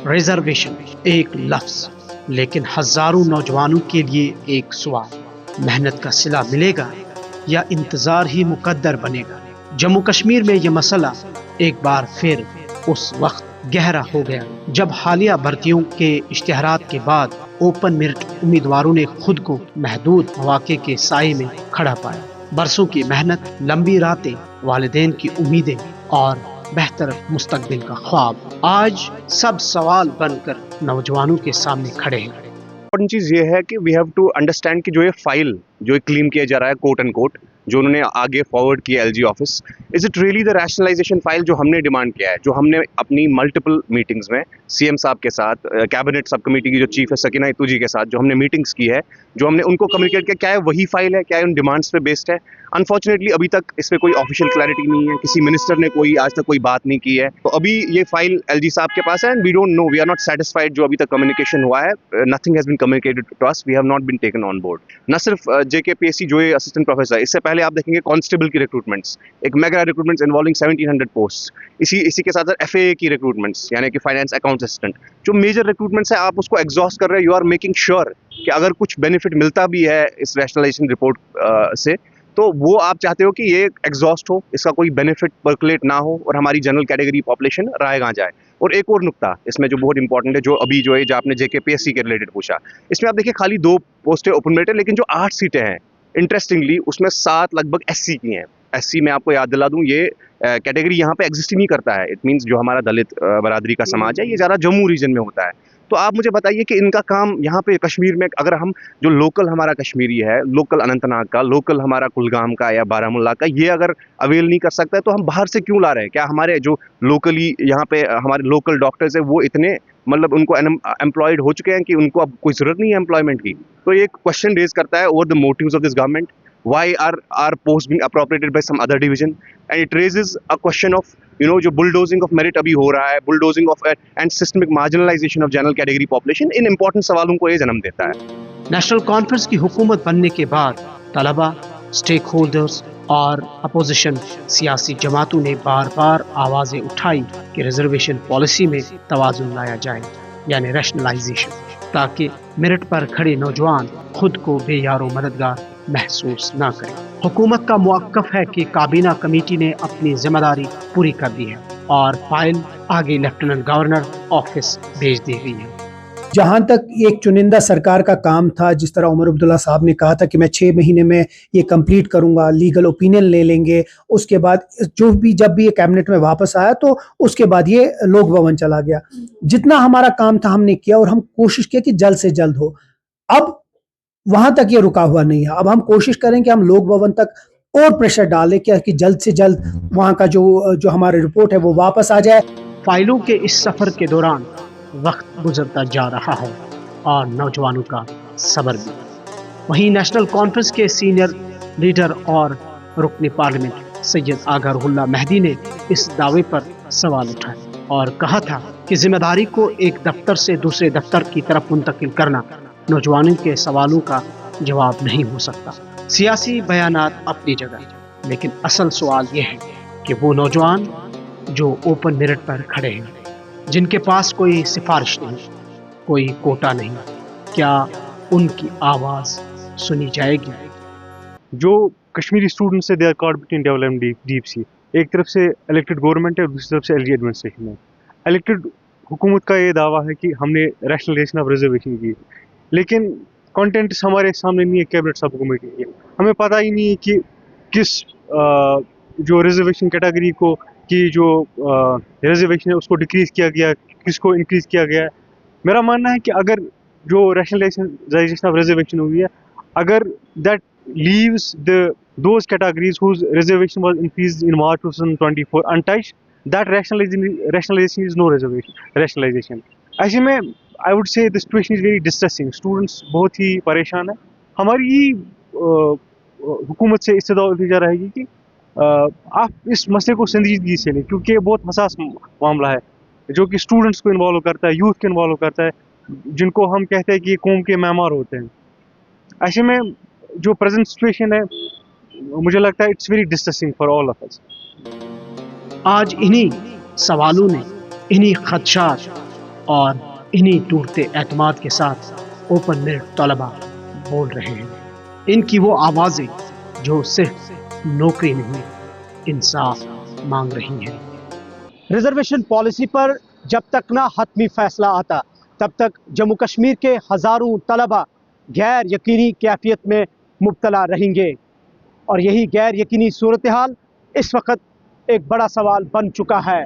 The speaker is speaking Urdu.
ریزرویشن ایک لفظ، لیکن ہزاروں نوجوانوں کے لیے ایک سوال، محنت کا صلہ ملے گا یا انتظار ہی مقدر بنے گا؟ جموں کشمیر میں یہ مسئلہ ایک بار پھر اس وقت گہرا ہو گیا جب حالیہ بھرتیوں کے اشتہارات کے بعد اوپن میرٹ امیدواروں نے خود کو محدود مواقع کے سائے میں کھڑا پایا۔ برسوں کی محنت، لمبی راتیں، والدین کی امیدیں اور بہتر مستقبل کا خواب آج سب سوال بن کر نوجوانوں کے سامنے کھڑے ہیں۔ امپورٹنٹ چیز یہ ہے کہ وی ہیو ٹو انڈرسٹینڈ کہ جو یہ فائل جو کلیم کیا جا رہا ہے کوٹ اینڈ کوٹ جو انہوں نے آگے فارورڈ کیا L G office, is it really the rationalisation file جو ہم نے ڈیمانڈ کیا ہے، جو ہم نے اپنی ملٹیپل میٹنگز میں سی ایم صاحب کے ساتھ، کیبنٹ سب کمیٹی کی جو چیف ہے سکینہ اتو جی کے ساتھ جو ہم نے میٹنگز کی ہے، جو ہم نے ان کو کمیونیکیٹ کیا، کیا ہے وہی فائل ہے، کیا ہے ان ڈیمانڈس پہ بیسڈ ہے؟ انفارچونیٹلی ابھی تک اس پہ کوئی آفیشیل کلیئرٹی نہیں ہے، کسی منسٹر نے کوئی آج تک کوئی بات نہیں کی ہے، تو ابھی یہ فائل ایل جی صاحب کے پاس ہے and we don't know, we are not satisfied جو ابھی تک کمیونیکیشن ہوا ہے، nothing has been communicated to us, we have not been taken on board. نہ صرف جے کے پی ایس سی جو یہ اسسٹنٹ پروفیسر ہے، اس سے پہلے آپ دیکھیں گے کانسٹیبل کی ریکروٹمنٹس، ایک میگا ریکروٹمنٹس انوالونگ 1700 پوسٹ، اسی کے ساتھ ایف اے اے کی ریکروٹمنٹس یعنی کہ فائنانس اکاؤنٹ اسسٹنٹ، جو میجر ریکروٹمنٹس ہیں آپ اس کو ایگزاسٹ کر رہے ہیں، یو آر میکنگ شیور کہ اگر کچھ بینیفٹ ملتا بھی ہے اس ریشنلائزیشن رپورٹ سے تو وہ آپ چاہتے ہو کہ یہ ایگزاسٹ ہو، اس کا کوئی بینیفٹ پرکولیٹ نہ ہو اور ہماری جنرل کیٹیگری پاپولیشن رائے گاں جائے۔ اور ایک اور نقطہ اس میں جو بہت امپورٹنٹ ہے، جو ابھی جو ہے جو آپ نے جے کے پی ایس سی کے ریلیٹڈ پوچھا، اس میں آپ دیکھیں خالی 2 پوسٹیں اوپن میرٹ ہیں، لیکن جو 8 سیٹیں ہیں انٹرسٹنگلی اس میں 7 لگ بھگ ایس سی کی ہیں۔ ایس سی میں آپ کو یاد دلا دوں یہ کیٹیگری یہاں پہ ایگزسٹ ہی نہیں کرتا ہے، اٹ مینس جو ہمارا دلت برادری کا سماج ہے یہ زیادہ جموں ریجن میں ہوتا ہے۔ تو آپ مجھے بتائیے کہ ان کا کام یہاں پہ کشمیر میں، اگر ہم جو لوکل ہمارا کشمیری ہے، لوکل اننت ناگ کا، لوکل ہمارا کلگام کا یا بارہ مولہ کا، یہ اگر اویل نہیں کر سکتا ہے تو ہم باہر سے کیوں لا رہے ہیں؟ کیا ہمارے جو لوکلی یہاں پہ ہمارے لوکل ڈاکٹرز ہیں وہ اتنے مطلب ان کو امپلائڈ ہو چکے ہیں کہ ان کو اب کوئی ضرورت نہیں ہے امپلائمنٹ کی؟ تو یہ ایک کوشچن ریز کرتا ہے over the motives of this government, why are posts being appropriated by some other division, and it raises a question of جو bulldozing of merit ابھی ہو رہا ہے، bulldozing of and systemic marginalization of general category population، in important سوالوں کو یہ جنم دیتا ہے۔ نیشنل کانفرنس کی حکومت بننے کے بعد طلبہ، اسٹیک ہولڈرز اور اپوزیشن سیاسی جماعتوں نے بار بار آوازیں اٹھائی کہ ریزرویشن پالیسی میں توازن لایا جائے، یعنی ریشنلائزیشن، تاکہ میرٹ پر کھڑے نوجوان خود کو بے یار و مددگار محسوس نہ کریں۔ حکومت کا موقف ہے کہ کابینہ کمیٹی نے اپنی ذمہ داری پوری کر دی ہے اور فائل آگے لیفٹیننٹ گورنر آفس بھیج دی گئی ہے۔ جہاں تک ایک چنندہ سرکار کا کام تھا، جس طرح عمر عبداللہ صاحب نے کہا تھا کہ میں 6 مہینے میں یہ کمپلیٹ کروں گا، لیگل اوپینین لے لیں گے، اس کے بعد جب بھی یہ کیبنٹ میں واپس آیا تو اس کے بعد یہ لوک بھون چلا گیا۔ جتنا ہمارا کام تھا ہم نے کیا اور ہم کوشش کیا کہ جلد سے جلد ہو۔ اب وہاں تک یہ رکا ہوا نہیں ہے، اب ہم کوشش کریں کہ ہم لوک بھون تک اور پریشر ڈالیں کہ جلد سے جلد وہاں کا جو ہماری رپورٹ ہے وہ واپس آ جائے۔ فائلوں کے اس سفر کے دوران وقت گزرتا جا رہا ہے اور نوجوانوں کا صبر بھی۔ وہیں نیشنل کانفرنس کے سینئر لیڈر اور رکن پارلیمنٹ سید آغا روح اللہ مہدی نے اس دعوے پر سوال اٹھائے اور کہا تھا کہ ذمہ داری کو ایک دفتر سے دوسرے دفتر کی طرف منتقل کرنا نوجوانوں کے سوالوں کا جواب نہیں ہو سکتا۔ سیاسی بیانات اپنی جگہ، لیکن اصل سوال یہ ہے کہ وہ نوجوان جو اوپن میرٹ پر کھڑے ہیں، جن کے پاس کوئی سفارش نہیں، کوئی کوٹا نہیں، کیا ان کی آواز سنی جائے گی؟ جو کشمیری اسٹوڈنٹس ہے they are caught between development deep sea, ایک طرف سے الیکٹڈ گورنمنٹ ہے اور دوسری طرف سے ایل جی ایڈمنسٹریشن ہے۔ الیکٹڈ حکومت کا یہ دعویٰ ہے کہ ہم نے ریشنلائزیشن آف ریزرویشن کی، لیکن کانٹینٹس ہمارے سامنے نہیں ہے کیبنٹ سب کمیٹی کی، ہمیں پتہ ہی نہیں ہے کہ کس جو ریزرویشن کیٹیگری کو کی جو ریزرویشن ہے اس کو ڈکریز کیا گیا، کس کو انکریز کیا گیا ہے۔ میرا ماننا ہے کہ اگر جو ریشنلائزیشن آف ریزرویشن ہوئی ہے، اگر that leaves those categories whose reservation was increased in March 2024 untouched, that rationalization is no rationalization. ایسے میں I would say the situation is very distressing. Students بہت ہی پریشان ہیں۔ ہماری حکومت سے استدعا التجا رہے گی کہ آپ اس مسئلے کو سنجیدگی سے لیں، کیونکہ یہ بہت حساس معاملہ ہے جو کہ اسٹوڈنٹس کو انوالو کرتا ہے، یوتھ کو انوالو کرتا ہے، جن کو ہم کہتے ہیں کہ یہ قوم کے معمار ہوتے ہیں۔ ایسے میں جو پریزنٹ سچویشن ہے مجھے لگتا ہے it's very distressing for all of us. آج انہی سوالوں نے، انہی خدشات اور انہی ٹوٹتے اعتماد کے ساتھ اوپن میرٹ طلبہ بول رہے ہیں. ان کی وہ آوازیں جو صرف نوکری نہیں انصاف مانگ رہی ہیں. ریزرویشن پالیسی پر جب تک نہ حتمی فیصلہ آتا تب تک جموں کشمیر کے ہزاروں طلبہ غیر یقینی کیفیت میں مبتلا رہیں گے، اور یہی غیر یقینی صورتحال اس وقت ایک بڑا سوال بن چکا ہے.